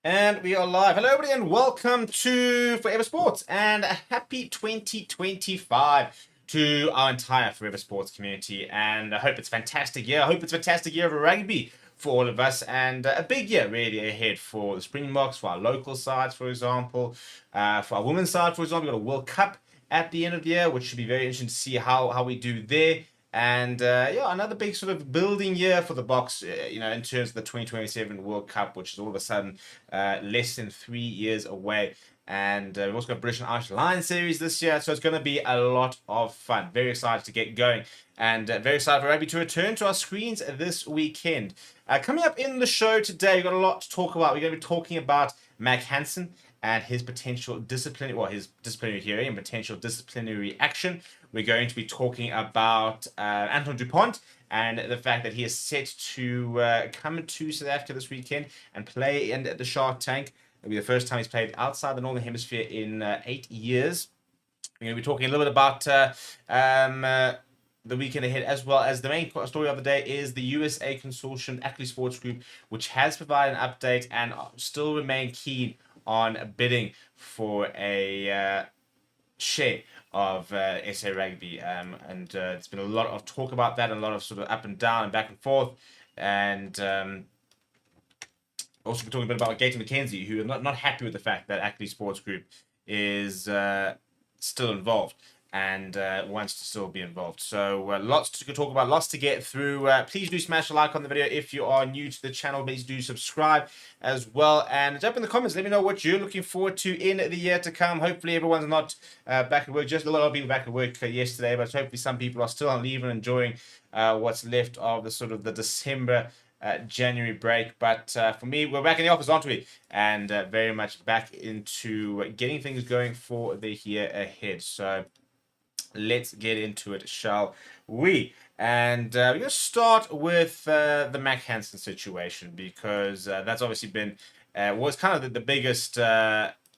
And we are live. Hello, everybody, and welcome to Forever Sports, and a happy 2025 to our entire Forever Sports community. And I hope it's a fantastic year. I hope it's a fantastic year of rugby for all of us, and a big year really ahead for the Springboks, for our local sides, for example, for our women's side, for example. We've got a World Cup at the end of the year, which should be very interesting to see how we do there. And yeah, another big sort of building year for the Boks, in terms of the 2027 World Cup, which is all of a sudden less than 3 years away. And we've also got British and Irish Lions series this year, so it's going to be a lot of fun. Very excited to get going, and very excited for rugby to return to our screens this weekend. Coming up in the show today, we've got a lot to talk about. We're going to be talking about Mac Hansen and his potential his disciplinary hearing and potential disciplinary action. We're going to be talking about Anton Dupont and the fact that he is set to come to South Africa this weekend and play in the Shark Tank. It'll be the first time he's played outside the Northern Hemisphere in 8 years. We're going to be talking a little bit about the weekend ahead, as well as the main story of the day is the USA consortium, Ackerley Sports Group, which has provided an update and still remain keen on bidding for a share of SA Rugby, and there's been a lot of talk about that, a lot of sort of up and down and back and forth, and also we're talking a bit about Gator McKenzie, who are not happy with the fact that Ackerley Sports Group is still involved and wants to still be involved. So lots to talk about, lots to get through. Please do smash a like on the video if you are new to the channel. Please do subscribe as well, and jump in the comments. Let me know what you're looking forward to in the year to come. Hopefully everyone's not back at work. Just a lot of people back at work yesterday, but hopefully some people are still on leave and enjoying what's left of the sort of the December January break. But for me, we're back in the office, aren't we? And very much back into getting things going for the year ahead. So let's get into it, shall we? And we're going to start with the Mac Hansen situation, because that's obviously been was kind of the biggest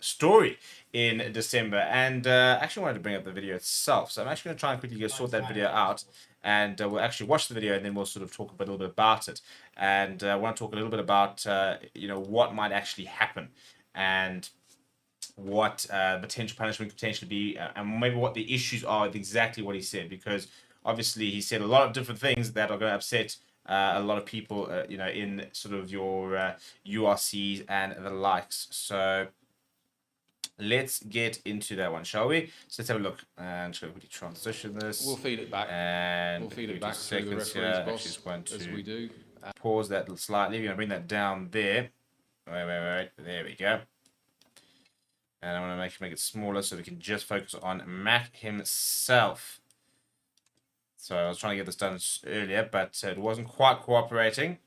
story in December. And I actually wanted to bring up the video itself, so I'm actually going to try and quickly sort that video out, and we'll actually watch the video, and then we'll sort of talk a little bit about it. And I want to talk a little bit about what might actually happen, and what potential punishment could potentially be, and maybe what the issues are with exactly what he said, because obviously he said a lot of different things that are going to upset a lot of people, in sort of your URCs and the likes. So let's get into that one, shall we? So let's have a look. And just quickly transition this. We'll feed it back. And we'll feed it back to the referee's boss, as we do. Pause that slightly. We're going to bring that down there. Wait. There we go. And I want to make it smaller so we can just focus on Mac himself. So I was trying to get this done earlier, but it wasn't quite cooperating.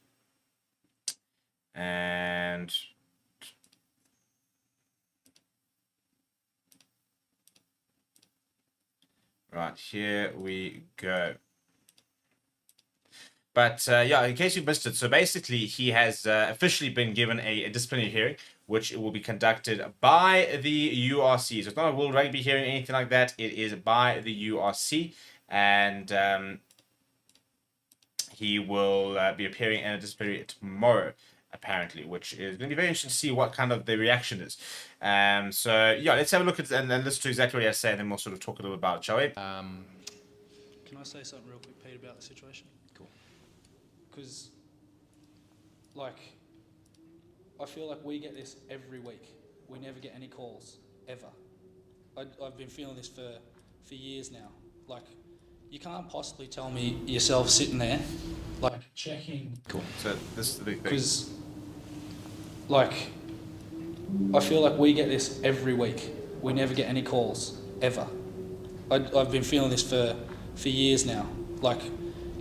And right, here we go. But yeah, in case you missed it, so basically he has officially been given a disciplinary hearing, which will be conducted by the URC. So it's not a World Rugby hearing or anything like that. It is by the URC, and he will be appearing in a disciplinary tomorrow, apparently, which is going to be very interesting to see what kind of the reaction is. So yeah, let's have a look at and listen to exactly what he has to say, and then we'll sort of talk a little bit about it, shall we? Can I say something real quick, Pete, about the situation? Cool. Because, I feel like we get this every week. We never get any calls, ever. I've been feeling this for years now. You can't possibly tell me yourself sitting there, checking. Cool. So this is the big thing. Because, I feel like we get this every week. We never get any calls, ever. I've been feeling this for years now.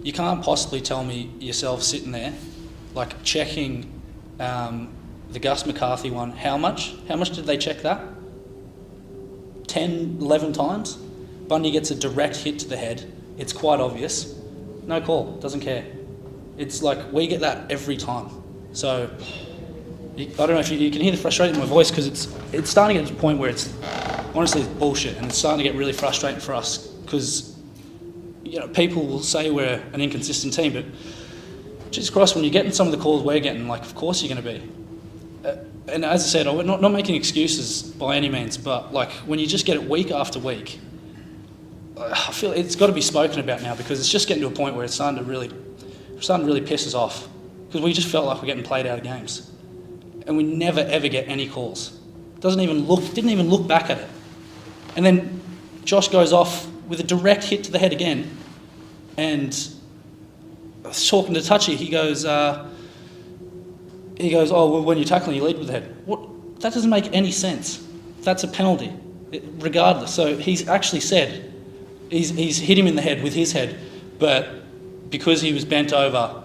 You can't possibly tell me yourself sitting there, checking the Gus McCarthy one. How much did they check that? 10, 11 times? Bundy gets a direct hit to the head. It's quite obvious. No call, doesn't care. It's we get that every time. So, I don't know if you can hear the frustration in my voice, because it's starting to get to the point where it's, honestly, it's bullshit, and it's starting to get really frustrating for us, because people will say we're an inconsistent team, but Jesus Christ, when you're getting some of the calls we're getting, of course you're going to be. and as I said, I'm not making excuses by any means, but like when you just get it week after week, I feel it's got to be spoken about now, because it's just getting to a point where it's starting to really piss us off, because we just felt like we're getting played out of games, and we never ever get any calls. Didn't even look back at it, and then Josh goes off with a direct hit to the head again, and I was talking to Touchy, he goes, oh, well, when you're tackling, you lead with the head. What? That doesn't make any sense. That's a penalty, regardless. So he's actually said he's hit him in the head with his head, but because he was bent over,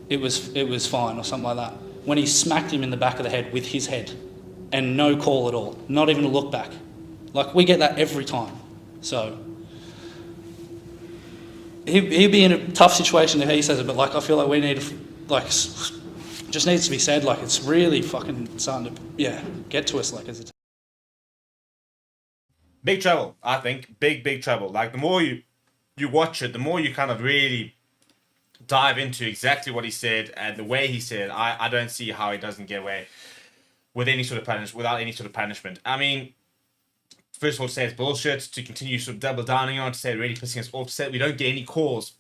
it was fine or something like that. When he smacked him in the back of the head with his head, and no call at all, not even a look back. Like, we get that every time. So he'd be in a tough situation if he says it, but like I feel like we need to, like, just needs to be said. Like, it's really fucking starting to get to us. Like, as a big trouble, I think. Big trouble. Like, the more you watch it, the more you kind of really dive into exactly what he said and the way he said. I don't see how he doesn't get away with any sort of without any sort of punishment. I mean, first of all, to say it's bullshit, to continue sort of double downing on, to say really pissing us off, to say we don't get any calls.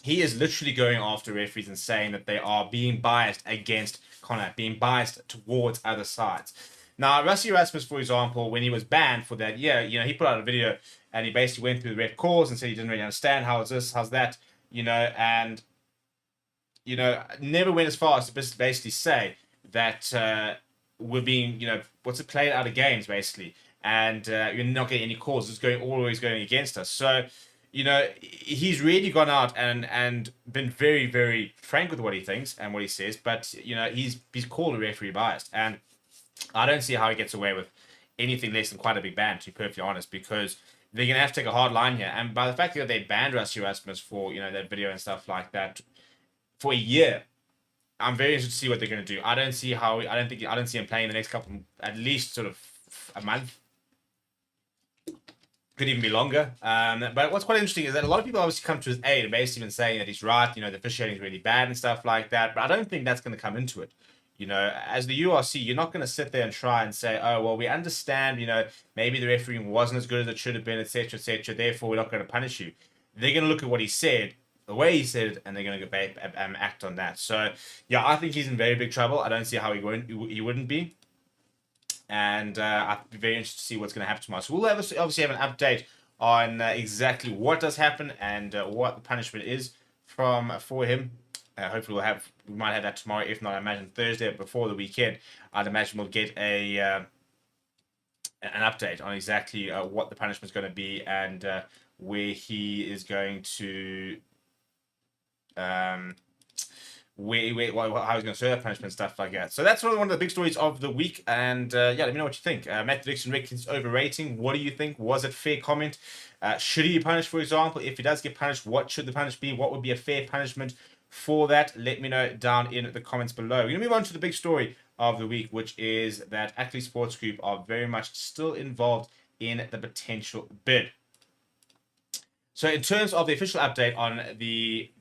He is literally going after referees and saying that they are being biased against Connacht, being biased towards other sides. Now, Rassie Erasmus, for example, when he was banned for that year, he put out a video and he basically went through the ref calls and said he didn't really understand how is this, how's that, and never went as far as to basically say that we're being, played out of games, basically. And you're not getting any calls. It's always going against us. So, he's really gone out and been very, very frank with what he thinks and what he says. But, he's called a referee biased. And I don't see how he gets away with anything less than quite a big ban, to be perfectly honest, because they're going to have to take a hard line here. And by the fact that they banned Rassie Erasmus for, that video and stuff like that for a year, I'm very interested to see what they're going to do. I don't see him playing the next couple, at least sort of a month. Could even be longer. But what's quite interesting is that a lot of people obviously come to his aid and basically been saying that he's right, the officiating is really bad and stuff like that. But I don't think that's going to come into it. As the URC, you're not going to sit there and try and say, oh, well, we understand, maybe the refereeing wasn't as good as it should have been, etc., therefore we're not going to punish you. They're going to look at what he said, the way he said it, and they're going to act on that. So, yeah, I think he's in very big trouble. I don't see how he wouldn't be. And I'd be very interested to see what's going to happen tomorrow. So we'll obviously have an update on exactly what does happen and what the punishment is for him. Hopefully we might have that tomorrow. If not, I imagine Thursday before the weekend. I'd imagine we'll get an update on exactly what the punishment is going to be and where he is going to how he's going to serve that punishment and stuff like that. So that's one of the big stories of the week. And let me know what you think. Matt Dixon reckons overrating. What do you think? Was it fair comment? Should he be punished, for example? If he does get punished, what should the punishment be? What would be a fair punishment for that? Let me know down in the comments below. We're going to move on to the big story of the week, which is that Ackerley Sports Group are very much still involved in the potential bid. So in terms of the official update on the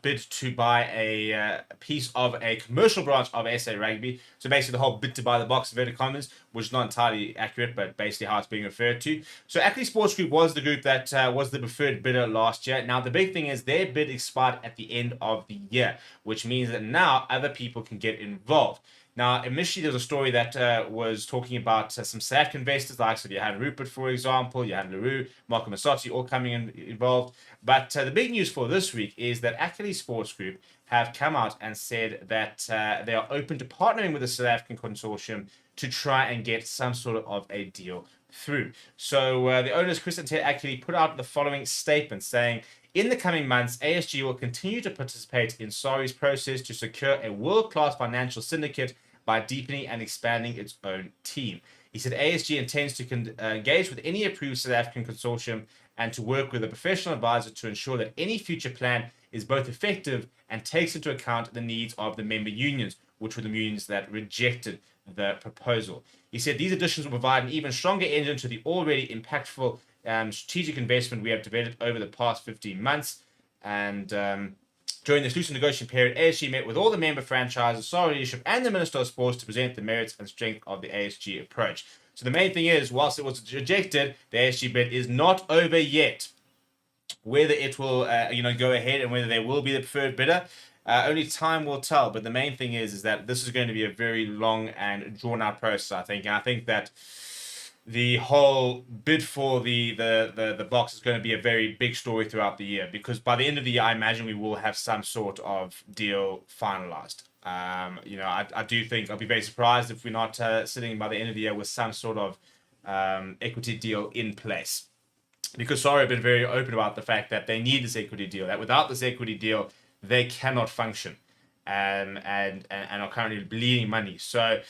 bid to buy a piece of a commercial branch of SA Rugby. So basically the whole bid to buy the Boks inverted commas, which is not entirely accurate, but basically how it's being referred to. So Ackerley Sports Group was the group that was the preferred bidder last year. Now the big thing is their bid expired at the end of the year, which means that now other people can get involved. Now, initially, there was a story that was talking about some South African investors, like Johan Rupert, for example, Johan Leroux, Marco Massotti, all coming involved. But the big news for this week is that Ackerley Sports Group have come out and said that they are open to partnering with the South African consortium to try and get some sort of a deal through. So the owners, Chris and Ted Ackerley, put out the following statement saying, in the coming months, ASG will continue to participate in SARI's process to secure a world-class financial syndicate by deepening and expanding its own team. He said ASG intends to engage with any approved South African consortium and to work with a professional advisor to ensure that any future plan is both effective and takes into account the needs of the member unions, which were the unions that rejected the proposal. He said these additions will provide an even stronger engine to the already impactful strategic investment we have developed over the past 15 months. And During the exclusive negotiation period, ASG met with all the member franchises, SARA leadership, and the Minister of Sports to present the merits and strength of the ASG approach. So the main thing is, whilst it was rejected, the ASG bid is not over yet. Whether it will, go ahead and whether they will be the preferred bidder, only time will tell. But the main thing is that this is going to be a very long and drawn-out process, I think. And I think that the whole bid for the box is going to be a very big story throughout the year, because by the end of the year, I imagine we will have some sort of deal finalized. I do think I'll be very surprised if we're not sitting by the end of the year with some sort of equity deal in place, because SARA have been very open about the fact that they need this equity deal, that without this equity deal, they cannot function, and are currently bleeding money. So,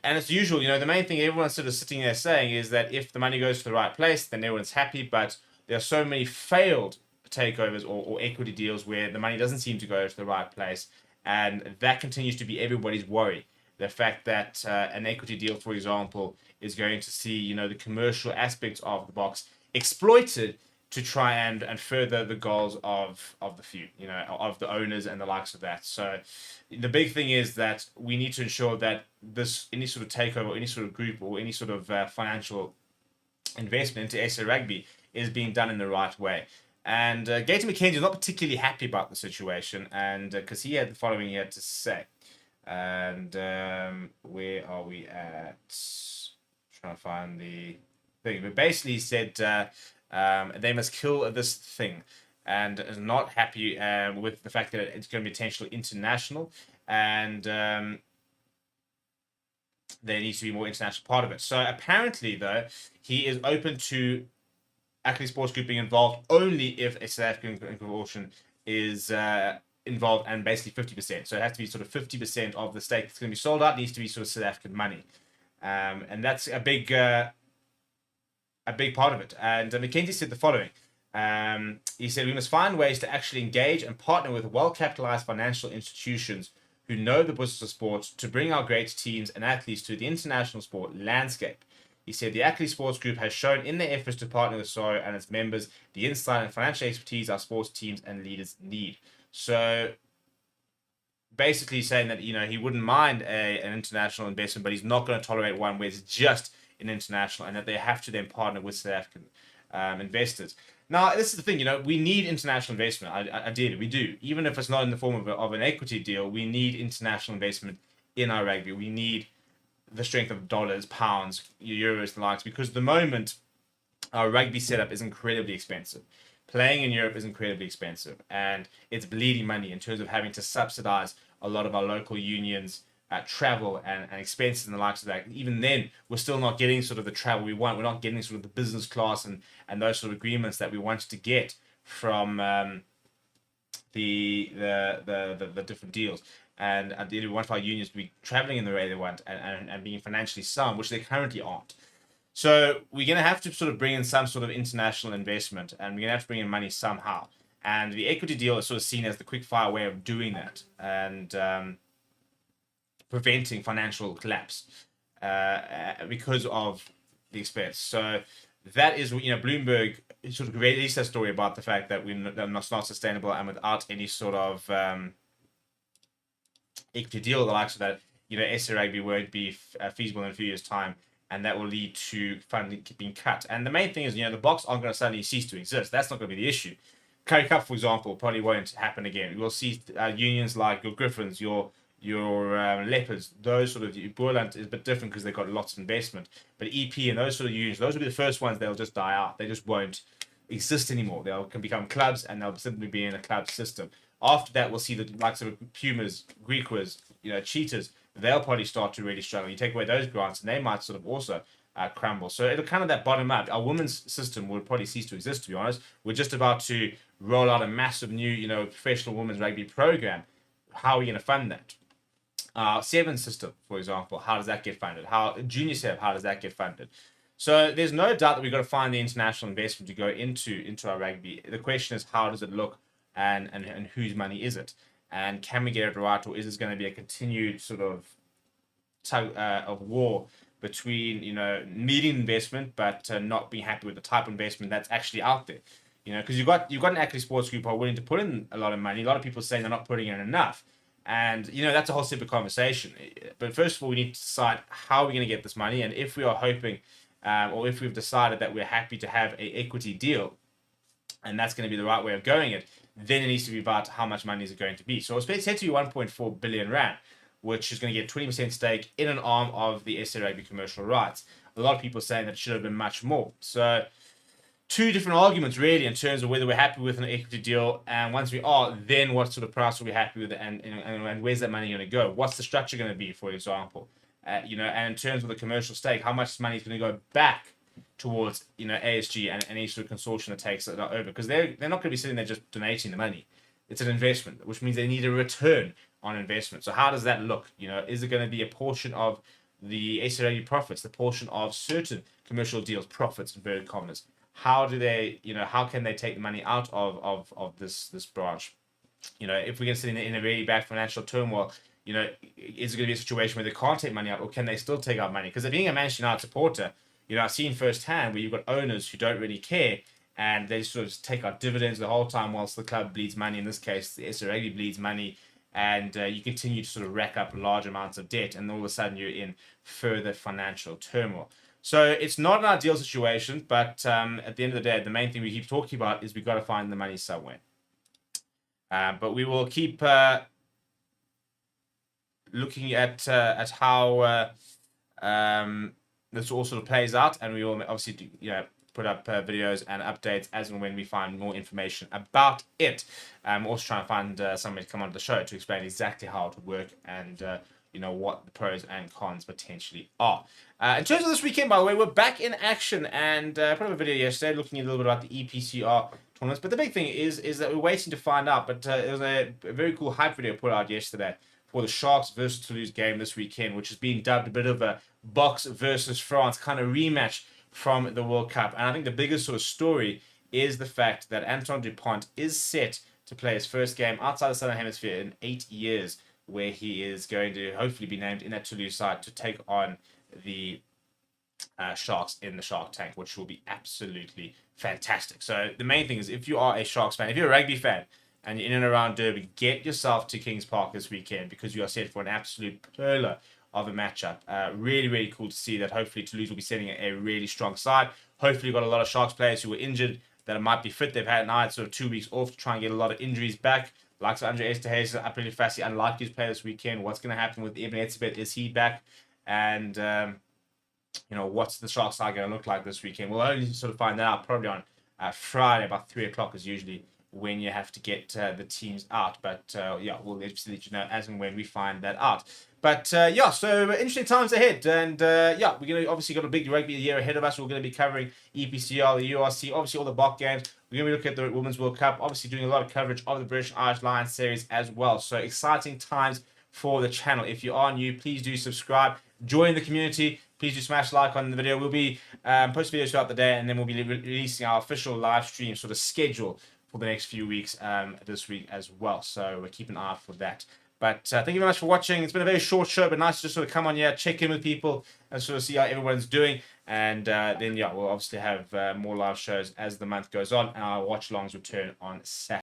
and as usual, the main thing everyone's sort of sitting there saying is that if the money goes to the right place, then everyone's happy. But there are so many failed takeovers or equity deals where the money doesn't seem to go to the right place. And that continues to be everybody's worry. The fact that an equity deal, for example, is going to see, the commercial aspects of the box exploited to try and further the goals of the few, of the owners and the likes of that. So the big thing is that we need to ensure that any sort of takeover, or any sort of group, or any sort of financial investment into SA Rugby is being done in the right way. And Gator McKenzie is not particularly happy about the situation, and because he had the following he had to say. And where are we at? Trying to find the thing. But basically he said they must kill this thing, and is not happy with the fact that it's going to be potentially international, and there needs to be more international part of it. So apparently, though, he is open to Ackerley Sports Group being involved only if a South African consortium is involved, and basically 50%. So it has to be sort of 50% of the stake that's going to be sold out needs to be sort of South African money, and that's a big part of it. And McKenzie said the following. He said, we must find ways to actually engage and partner with well-capitalized financial institutions who know the business of sport to bring our great teams and athletes to the international sport landscape. He said the Ackerley Sports Group has shown in their efforts to partner with SARA and its members the insight and financial expertise our sports teams and leaders need. So basically saying that, he wouldn't mind an international investment, but he's not going to tolerate one where it's just an international, and that they have to then partner with South African investors. Now, this is the thing, we need international investment. Ideally, we do. Even if it's not in the form of an equity deal, we need international investment in our rugby. We need the strength of dollars, pounds, euros, the likes, because at the moment, our rugby setup is incredibly expensive. Playing in Europe is incredibly expensive, and it's bleeding money in terms of having to subsidize a lot of our local unions' travel and expenses and the likes of that. Even then, we're still not getting sort of the travel we want. We're not getting sort of the business class and those sort of agreements that we wanted to get from the different deals. And ideally, we want our unions to be traveling in the way they want and being financially sound, which they currently aren't. So we're going to have to sort of bring in some sort of international investment, and we're going to have to bring in money somehow. And the equity deal is sort of seen as the quick fire way of doing that, and preventing financial collapse because of the expense. So that is, Bloomberg sort of released a story about the fact that they're not sustainable, and without any sort of equity deal, the likes of that, SA Rugby won't be feasible in a few years' time, and that will lead to funding being cut. And the main thing is, the Boks aren't going to suddenly cease to exist. That's not going to be the issue. Currie Cup, for example, probably won't happen again. We'll see unions like your Griffins, your Leopards, those sort of, Boerland is a bit different because they've got lots of investment. But EP and those sort of unions, those will be the first ones that'll just die out. They just won't exist anymore. They can become clubs, and they'll simply be in a club system. After that, we'll see the likes of Pumas, Griquas, Cheetahs. They'll probably start to really struggle. You take away those grants, and they might sort of also crumble. So it'll kind of that bottom up. Our women's system will probably cease to exist, to be honest. We're just about to roll out a massive new, professional women's rugby program. How are we going to fund that? Sevens system, for example, how does that get funded? Junior Sev, how does that get funded? So there's no doubt that we've got to find the international investment to go into our rugby. The question is, how does it look, and whose money is it? And can we get it right, or is this going to be a continued sort of tug of war between, needing investment but not being happy with the type of investment that's actually out there? You know, because you've got an Ackerley Sports Group who are willing to put in a lot of money. A lot of people saying they're not putting in enough. And, you know, that's a whole separate conversation. But first of all, we need to decide how we're going to get this money. And if we are hoping, or if we've decided that we're happy to have an equity deal, and that's going to be the right way of going it, then it needs to be about how much money is it going to be. So it's said to be 1.4 billion rand, which is going to get 20% stake in an arm of the SA Rugby commercial rights. A lot of people are saying that it should have been much more. So two different arguments really in terms of whether we're happy with an equity deal, and once we are, then what sort of price are we happy with, and where's that money going to go? What's the structure going to be, for example? You know, and in terms of the commercial stake, how much money is going to go back towards, you know, ASG and any sort of consortium that takes it over, because they're not going to be sitting there just donating the money. It's an investment, which means they need a return on investment. So how does that look? You know, is it going to be a portion of the SA Rugby profits, the portion of certain commercial deals profits, inverted commas? How do they, you know, how can they take the money out of this branch? You know, if we're going to sit in a really bad financial turmoil, you know, is it going to be a situation where they can't take money out, or can they still take out money? Because being a Manchester United supporter, you know, I've seen firsthand where you've got owners who don't really care, and they sort of take out dividends the whole time whilst the club bleeds money. In this case, the SA Rugby bleeds money, and you continue to sort of rack up large amounts of debt, and all of a sudden you're in further financial turmoil. So it's not an ideal situation, but at the end of the day, the main thing we keep talking about is we've got to find the money somewhere. But we will keep looking at how this all sort of plays out, and we will obviously put up videos and updates as and when we find more information about it. Also trying to find somebody to come on the show to explain exactly how it would work, and you know, what the pros and cons potentially are. In terms of this weekend, by the way, we're back in action, and put up a video yesterday looking a little bit about the EPCR tournaments. But the big thing is that we're waiting to find out. But there was a very cool hype video put out yesterday for the Sharks versus Toulouse game this weekend, which has been dubbed a bit of a BOK versus France kind of rematch from the World Cup. And I think the biggest sort of story is the fact that Antoine Dupont is set to play his first game outside the Southern Hemisphere in 8 years, where he is going to hopefully be named in that Toulouse side to take on the Sharks in the Shark Tank, which will be absolutely fantastic. So the main thing is, if you are a Sharks fan, if you're a rugby fan, and you're in and around Durban, get yourself to Kings Park this weekend, because you are set for an absolute perler of a matchup. Really, really cool to see that. Hopefully Toulouse will be sending a really strong side. Hopefully you've got a lot of Sharks players who were injured that might be fit. They've had sort of 2 weeks off to try and get a lot of injuries back. Like Andre Esterhuizen, Ackerley Fassi, unlikely to play this weekend. What's going to happen with Eben Etzebeth? Is he back? And, you know, what's the Sharks side going to look like this weekend? We'll only sort of find that out probably on Friday, about 3 o'clock is usually when you have to get the teams out. But, yeah, we'll let you know as and when we find that out. But, yeah, so interesting times ahead. And, yeah, we're going to obviously got a big rugby year ahead of us. We're going to be covering EPCR, the URC, obviously all the BOK games. We're going to be looking at the Women's World Cup, obviously doing a lot of coverage of the British Irish Lions series as well. So exciting times for the channel. If you are new, please do subscribe. Join the community. Please do smash like on the video. We'll be posting videos throughout the day, and then we'll be releasing our official live stream sort of schedule for the next few weeks this week as well. So we'll keep an eye out for that. But thank you very much for watching. It's been a very short show, but nice to just sort of come on here, check in with people, and sort of see how everyone's doing. And then, yeah, we'll obviously have more live shows as the month goes on, and our watch-alongs return on Saturday.